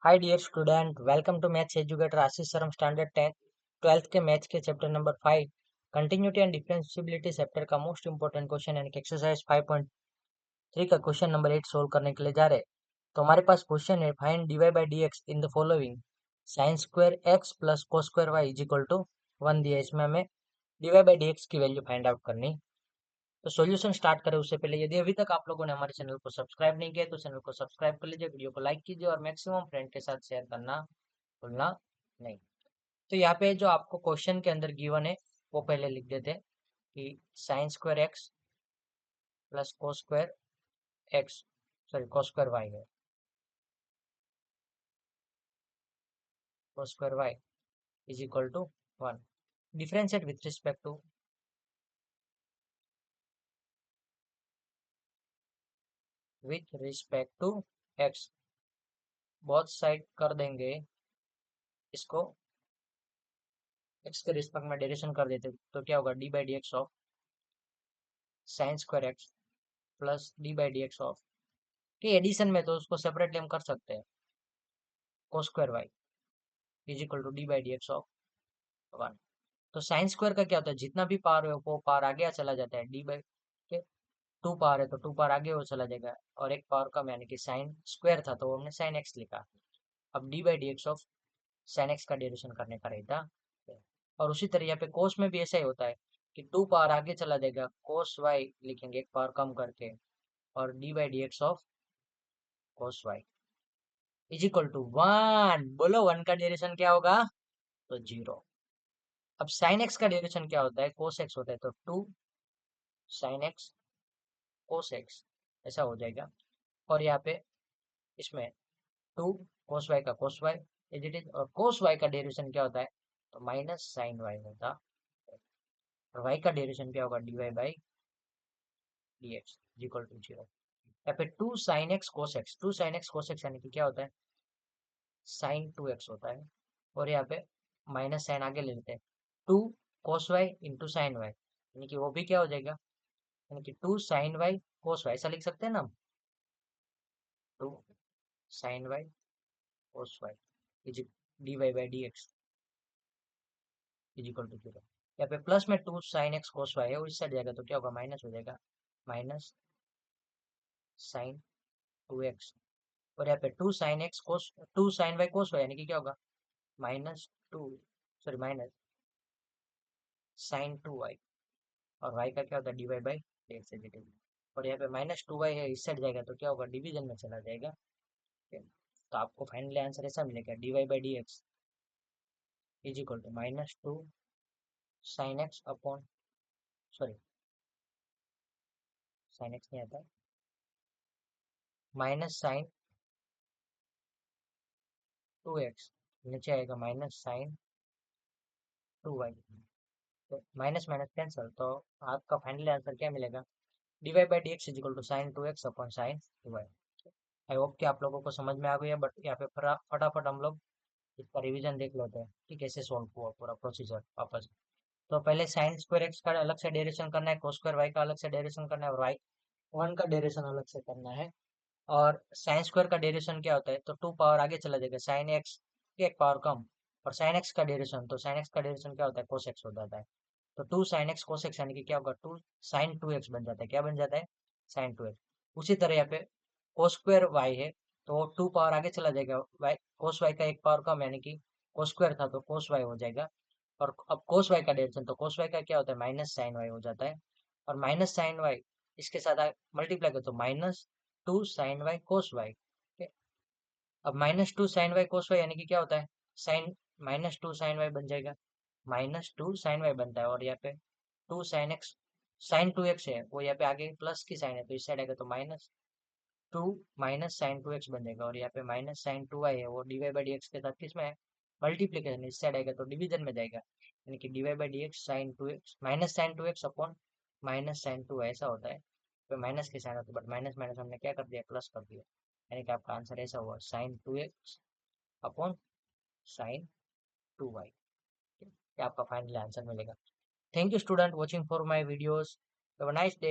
Hi dear student, welcome to maths educator Ashish sir. हम standard 10 12th के maths के chapter number 5 continuity and differentiability chapter का most important question यानी कि exercise 5.3 का क्वेश्चन नंबर 8 सोल्व करने के लिए जा रहे हैं। तो हमारे पास क्वेश्चन है, find dy by D X in the following sine square X plus cos square Y is equal to 1 दिया। इसमें हमें dy बाई डी एक्स की वैल्यू फाइंड आउट करनी। तो सॉल्यूशन स्टार्ट करें उससे पहले यदि अभी तक आप लोगों ने हमारे चैनल को सब्सक्राइब नहीं किया तो चैनल को सब्सक्राइब कर लीजिए, वीडियो को लाइक कीजिए और मैक्सिमम फ्रेंड के साथ शेयर करना भूलना नहीं। तो यहाँ पे जो आपको क्वेश्चन के अंदर गिवन है वो पहले लिख देते हैं कि sine square X plus cos square X cos square Y है, cos square Y is equal to 1। Differentiate with respect to X, both side कर देंगे इसको एक्स के रिस्पेक्ट में डेरिवेशन कर देते तो क्या होगा, D by D X of sine square X plus D by D X of कि एडिशन में तो उसको सेपरेटली हम कर सकते हैं, cos square Y is equal to D by D X of 1। तो साइन स्क्वायर का क्या होता है, जितना भी पावर है वो पावर आगे चला जाता है, डी बाई के 2 पावर है तो 2 पावर आगे वो चला जाएगा और एक पावर कम यानी कि साइन स्क्वायर था तो वो हमने साइन एक्स लिखा। अब D by D X of sine x का डेरिवेशन करने का रहता है। और उसी तरह यहाँ पे कोस में भी ऐसा ही होता है कि 2 पावर आगे चला जाएगा, कोस वाई लिखेंगे एक पावर कम करके और D by D X of cos Y is equal to 1। बोलो 1 का डेरिवेशन क्या होगा, तो 0। अब साइन एक्स का डेरिवेशन क्या होता है, कोस एक्स होता है तो 2 साइन एक्स कोस एक्स ऐसा हो जाएगा। और यहाँ पे इसमें 2 कोस वाई का cos y as it is, और कोस वाई का डेरिवेशन क्या होता है, तो माइनस साइन वाई होता है। और वाई का डेरिवेशन क्या होगा, D Y by D X equal to 0। यहाँ पे 2 sine X cos X, 2 sine X cos X यानी कि क्या होता है, साइन 2x होता है। और यहाँ पे माइनस साइन आगे ले लेते हैं, 2 cos y into sine Y यानी कि वो भी क्या हो जाएगा, यानी कि 2 साइन वाई कोस वाई ऐसा लिख सकते हैं ना हम, 2 sine Y cos Y is D Y by D X is equal to 0। यहाँ पे प्लस में 2 साइन एक्स कोस वाई है और इस साइड जाएगा तो क्या होगा, माइनस हो जाएगा, माइनस साइन 2x। और यहाँ पे 2 साइन एक्स कोस 2 साइन वाई कोस वाई यानी कि क्या होगा, माइनस 2 माइनस साइन 2y। और y का क्या होता है, D Y by X as it is. और यहाँ पे माइनस 2y है, इस साइड जाएगा तो क्या होगा, डिवीजन में चला जाएगा। ठीक है? तो आपको फाइनली आंसर ऐसा मिलेगा, D Y by D X is equal to -2 sine X upon sine X नहीं आता, माइनस साइन 2x नीचे आएगा माइनस साइन 2y। तो माइनस माइनस कैंसल, तो आपका फाइनली आंसर क्या मिलेगा, D Y by D X is equal to sine 2x upon sine 2y। I hope कि आप लोगों को समझ में आ गई है, बट यहाँ पे फटाफट हम लोग इसका रिवीजन देख लेते हैं कि कैसे सॉल्व हुआ पूरा प्रोसीजर वापस। तो पहले साइन स्क्वायर एक्स का अलग से डेरिवेशन करना है, कोस स्क्वायर वाई का अलग से डेरिवेशन करना है और वाई 1 का डेरिवेशन अलग से करना है। और साइन स्क्वायर का डेरिवेशन क्या होता है, तो 2 पावर आगे चला जाएगा, साइन एक्स की एक पावर कम। और साइन एक्स का डेरिवेशन, तो साइन एक्स का डेरिवेशन क्या होता है, कोस एक्स हो जाता है। तो 2 साइन एक्स कोस एक्स यानी कि क्या होगा, 2 साइन 2x बन जाता है, क्या बन जाता है, साइन 2x। उसी तरह यहाँ पे कोस स्क्वायर वाई है तो 2 पावर आगे चला जाएगा, वाई कोस वाई का एक पावर कम यानी कि कोस स्क्वायर था तो कोस वाई हो जाएगा। और अब कोस वाई का डेरिवेशन, तो कोस वाई का क्या होता है, माइनस साइन वाई हो जाता है। और माइनस साइन वाई इसके साथ मल्टीप्लाई करो तो -2 साइन वाई कोस वाई। अब -2 साइन वाई कोस वाई यानी कि क्या होता है, साइन -2 साइन वाई बन जाएगा, -2 साइन वाई बनता है। और यहाँ पे 2 साइन एक्स साइन 2x है वो यहाँ पे आगे प्लस की साइन है तो इस साइड आएगा तो -2 माइनस साइन 2x बन जाएगा। और यहाँ पे माइनस साइन 2y है वो D Y by D X के साथ किसमें है, मल्टीप्लीकेशन, इस साइड आएगा तो डिवीजन में जाएगा, यानी कि D Y by D X sine 2x minus sine 2x upon minus sine 2 ऐसा होता है। तो माइनस के साइन होता है बट माइनस माइनस हमने क्या कर दिया, प्लस कर दिया, यानी कि आपका आंसर ऐसा हुआ, sign 2x upon sine 2y। ये आपका फाइनल आंसर मिलेगा। Thank you student watching for my videos. Have a nice day.